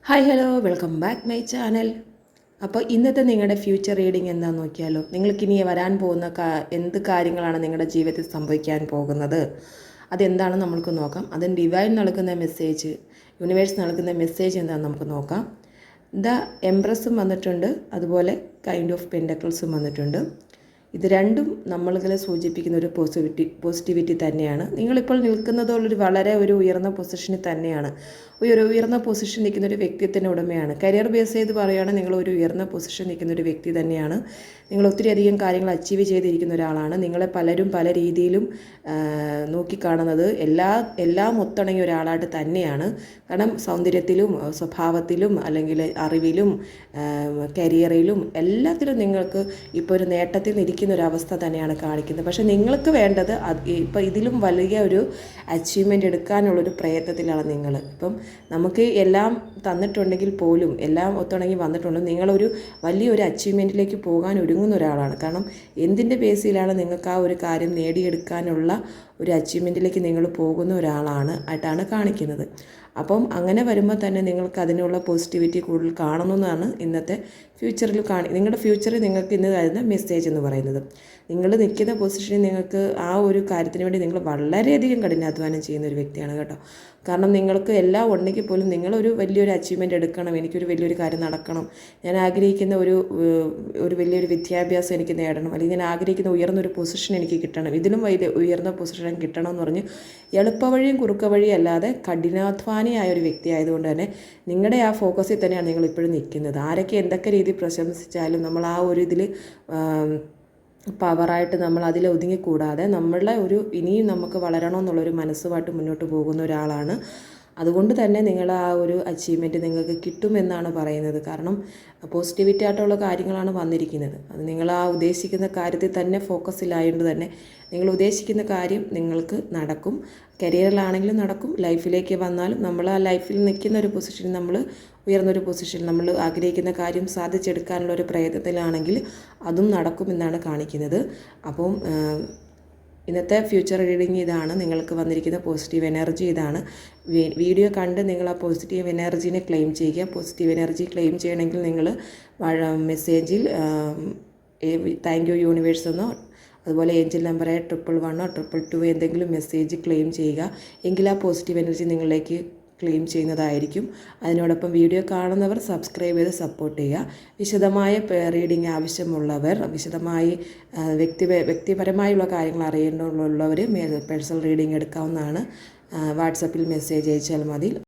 Hi hello welcome back my channel. അപ്പോൾ ഇന്നത്തെ നിങ്ങളുടെ ഫ്യൂച്ചർ റീഡിംഗ് എന്താണെന്ന് നോക്കിയാലോ. നിങ്ങൾക്കിനി വരാൻ പോകുന്ന എന്ത് കാര്യങ്ങളാണ് നിങ്ങളുടെ ജീവിതത്തിൽ സംഭവിക്കാൻ പോകുന്നത്, അതെന്താണെന്ന് നമുക്ക് നോക്കാം. അതിന് ഡിവൈൻ നൽകുന്ന മെസ്സേജ്, യൂണിവേഴ്സ് നൽകുന്ന മെസ്സേജ് എന്താണെന്ന് നമുക്ക് നോക്കാം. ദ എംപ്രസ്സും വന്നിട്ടുണ്ട്, അതുപോലെ കൈൻഡ് ഓഫ് പെൻഡക്കിൾസും വന്നിട്ടുണ്ട്. ഇത് രണ്ടും നമ്മളിതിൽ സൂചിപ്പിക്കുന്ന ഒരു പോസിറ്റിവിറ്റി തന്നെയാണ്. നിങ്ങളിപ്പോൾ നിൽക്കുന്നതോടൊരു വളരെ ഉയർന്ന പൊസിഷനിൽ തന്നെയാണ്. ഉയർന്ന പൊസിഷൻ നിൽക്കുന്ന ഒരു വ്യക്തിത്വത്തിൻ്റെ ഉടമയാണ്. കരിയർ ബേസ് ചെയ്ത് പറയുകയാണെങ്കിൽ നിങ്ങൾ ഒരു ഉയർന്ന പൊസിഷൻ നിൽക്കുന്ന ഒരു വ്യക്തി തന്നെയാണ്. നിങ്ങൾ ഒത്തിരി അധികം കാര്യങ്ങൾ അച്ചീവ് ചെയ്തിരിക്കുന്ന ഒരാളാണ്. നിങ്ങളെ പലരും പല രീതിയിലും നോക്കിക്കാണുന്നത് എല്ലാം ഒത്തിണങ്ങിയ ഒരാളായിട്ട് തന്നെയാണ്. കാരണം സൗന്ദര്യത്തിലും സ്വഭാവത്തിലും അല്ലെങ്കിൽ അറിവിലും കരിയറിലും എല്ലാത്തിലും നിങ്ങൾക്ക് ഇപ്പോൾ ഒരു നേട്ടത്തിൽ നിൽക്കുന്ന ഒരവസ്ഥ തന്നെയാണ് കാണിക്കുന്നത്. പക്ഷേ നിങ്ങൾക്ക് വേണ്ടത് ഇപ്പോൾ ഇതിലും വലിയ ഒരു അച്ചീവ്മെൻ്റ് എടുക്കാനുള്ളൊരു പ്രയത്നത്തിലാണ് നിങ്ങൾ. ഇപ്പം നമുക്ക് എല്ലാം തന്നിട്ടുണ്ടെങ്കിൽ പോലും, എല്ലാം ഒത്തിണങ്ങി വന്നിട്ടുണ്ടെങ്കിൽ നിങ്ങളൊരു വലിയൊരു അച്ചീവ്മെൻറ്റിലേക്ക് പോകാൻ ഒരുങ്ങുന്ന ഒരാളാണ്. കാരണം എന്തിൻ്റെ ബേസിലാണ് നിങ്ങൾക്ക് ആ ഒരു കാര്യം നേടിയെടുക്കാനുള്ള ഒരു അച്ചീവ്മെൻറ്റിലേക്ക് നിങ്ങൾ പോകുന്ന ഒരാളാണ് ആയിട്ടാണ് കാണിക്കുന്നത്. അപ്പം അങ്ങനെ വരുമ്പോൾ തന്നെ നിങ്ങൾക്ക് അതിനുള്ള പോസിറ്റിവിറ്റി കൂടുതൽ കാണണമെന്നാണ് ഇന്നത്തെ ഫ്യൂച്ചറിൽ നിങ്ങളുടെ ഫ്യൂച്ചറിൽ നിങ്ങൾക്ക് ഇന്ന് തരുന്ന മെസ്സേജ് എന്ന് പറയുന്നത്. നിങ്ങൾ നിൽക്കുന്ന പൊസിഷനിൽ നിങ്ങൾക്ക് ആ ഒരു കാര്യത്തിന് വേണ്ടി നിങ്ങൾ വളരെയധികം കഠിനാധ്വാനം ചെയ്യുന്ന ഒരു വ്യക്തിയാണ് കേട്ടോ. കാരണം നിങ്ങൾക്ക് എല്ലാം ഉണ്ടെങ്കിൽ പോലും നിങ്ങളൊരു വലിയൊരു അച്ചീവ്മെൻറ്റ് എടുക്കണം, എനിക്കൊരു വലിയൊരു കാര്യം നടക്കണം, ഞാൻ ആഗ്രഹിക്കുന്ന ഒരു വലിയൊരു വിദ്യാഭ്യാസം എനിക്ക് നേടണം, അല്ലെങ്കിൽ ഞാൻ ആഗ്രഹിക്കുന്ന ഉയർന്നൊരു പൊസിഷൻ എനിക്ക് കിട്ടണം, ഇതിലും വലിയ ഉയർന്ന പൊസിഷൻ കിട്ടണം എന്ന് പറഞ്ഞ് എളുപ്പവഴിയും കുറുക്ക വഴിയും അല്ലാതെ കഠിനാധ്വാനിയായ ഒരു വ്യക്തി ആയതുകൊണ്ട് തന്നെ നിങ്ങളുടെ ആ ഫോക്കസിൽ തന്നെയാണ് നിങ്ങൾ ഇപ്പോഴും നിൽക്കുന്നത്. ആരൊക്കെ എന്തൊക്കെ രീതിയിൽ പ്രശംസിച്ചാലും നമ്മൾ ആ ഒരു ഇതിൽ പവറായിട്ട് നമ്മൾ അതിൽ ഒതുങ്ങിക്കൂടാതെ നമ്മളുടെ ഇനിയും നമുക്ക് വളരണമെന്നുള്ളൊരു മനസ്സുമായിട്ട് മുന്നോട്ട് പോകുന്ന ഒരാളാണ്. അതുകൊണ്ട് തന്നെ നിങ്ങൾ ആ ഒരു അച്ചീവ്മെൻറ്റ് നിങ്ങൾക്ക് കിട്ടുമെന്നാണ് പറയുന്നത്. കാരണം പോസിറ്റിവിറ്റി ആയിട്ടുള്ള കാര്യങ്ങളാണ് വന്നിരിക്കുന്നത്. അത് നിങ്ങൾ ആ ഉദ്ദേശിക്കുന്ന കാര്യത്തിൽ തന്നെ ഫോക്കസിലായതുകൊണ്ട് തന്നെ നിങ്ങൾ ഉദ്ദേശിക്കുന്ന കാര്യം നിങ്ങൾക്ക് നടക്കും. കരിയറിലാണെങ്കിലും നടക്കും, ലൈഫിലേക്ക് വന്നാലും നമ്മൾ ആ ലൈഫിൽ നിൽക്കുന്ന ഒരു പൊസിഷനിൽ നമ്മൾ ഉയർന്നൊരു പൊസിഷനിൽ നമ്മൾ ആഗ്രഹിക്കുന്ന കാര്യം സാധിച്ചെടുക്കാനുള്ള ഒരു പ്രയത്നത്തിലാണെങ്കിൽ അതും നടക്കുമെന്നാണ് കാണിക്കുന്നത്. അപ്പം ഇന്നത്തെ ഫ്യൂച്ചർ റീഡിങ് ഇതാണ്. നിങ്ങൾക്ക് വന്നിരിക്കുന്ന പോസിറ്റീവ് എനർജി ഇതാണ്. വീഡിയോ കണ്ട് നിങ്ങൾ ആ പോസിറ്റീവ് എനർജീനെ ക്ലെയിം ചെയ്യുക. പോസിറ്റീവ് എനർജി ക്ലെയിം ചെയ്യണമെങ്കിൽ നിങ്ങൾ മെസ്സേജിൽ താങ്ക് യു യൂണിവേഴ്സ് എന്നോ അതുപോലെ ഏഞ്ചൽ നമ്പറായ 111 222 എന്തെങ്കിലും മെസ്സേജ് ക്ലെയിം ചെയ്യുക. എങ്കിൽ ആ പോസിറ്റീവ് എനർജി നിങ്ങളിലേക്ക് ക്ലെയിം ചെയ്യുന്നതായിരിക്കും. അതിനോടൊപ്പം വീഡിയോ കാണുന്നവർ സബ്സ്ക്രൈബ് ചെയ്ത് സപ്പോർട്ട് ചെയ്യുക. വിശദമായ റീഡിംഗ് ആവശ്യമുള്ളവർ, വിശദമായി വ്യക്തിപരമായുള്ള കാര്യങ്ങൾ അറിയേണ്ടതുള്ളവർ പേഴ്സണൽ റീഡിംഗ് എടുക്കാവുന്നതാണ്. വാട്സപ്പിൽ മെസ്സേജ് അയച്ചാൽ മതി.